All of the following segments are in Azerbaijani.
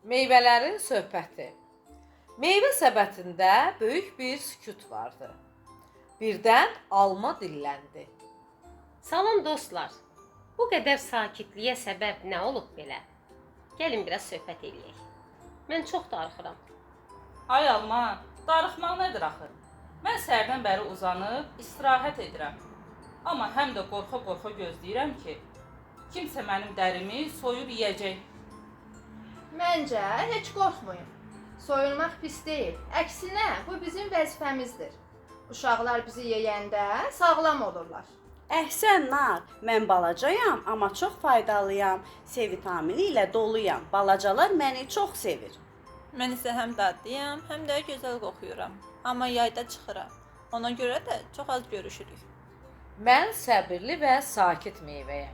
Meyvələrin söhbəti. Meyvə səbətində böyük bir sükut vardı. Birdən alma dilləndi. Salam dostlar. Bu qədər sakitliyə səbəb nə olub belə? Gəlin biraz söhbət eləyək. Mən çox darıxıram. Ay alma, darıxmaq nədir axı? Mən səhərdən bəri uzanıb istirahət edirəm. Amma həm də qorxa-qorxa gözləyirəm ki, kimsə mənim dərimi soyub yeyəcək. Məncə heç qorxmayın. Soyulmaq pis deyil. Əksinə, bu bizim vəzifəmizdir. Uşaqlar bizi yeyəndə sağlam olurlar. Əhsən nar, mən balacayam, amma çox faydalıyam. C vitamini ilə doluyam. Balacalar məni çox sevir. Mən isə həm dadlıyam, həm də gözəl qoxuyuram. Amma yayda çıxıram. Ona görə də çox az görüşürük. Mən səbirli və sakit meyvəyəm.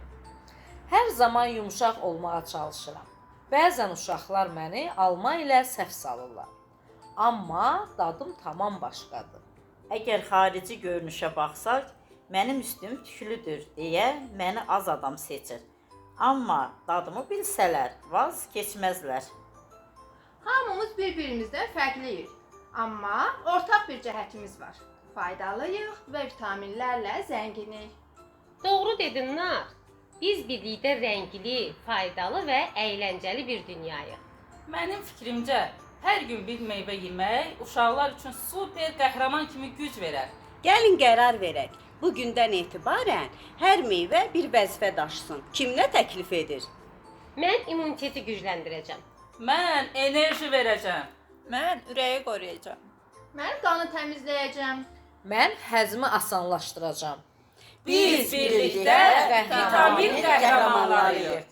Hər zaman yumşaq olmağa çalışıram. Bəzən uşaqlar məni alma ilə səhv salırlar. Amma dadım tamam başqadır. Əgər xarici görünüşə baxsaq, mənim üstüm tüklüdür deyə məni az adam seçir. Amma dadımı bilsələr, vaz keçməzlər. Hamımız bir-birimizdən fərqliyik. Amma ortaq bir cəhətimiz var. Faydalıyıq və vitaminlərlə zənginik. Doğru dedin Nar. Biz birlikdə rəngli, faydalı və əyləncəli bir dünyayıq. Mənim fikrimcə, hər gün bir meyvə yemək uşaqlar üçün super qəhrəman kimi güc verər. Gəlin qərar verək. Bu gündən etibarən hər meyvə bir vəzifə daşısın. Kim nə təklif edir? Mən immuniteti gücləndirəcəm. Mən enerji verəcəm. Mən ürəyi qoruyacağam. Mən qanı təmizləyəcəm. Mən həzmi asanlaşdıracağam. Biz birlikdə vitamin qəhrəmanlarıyıq.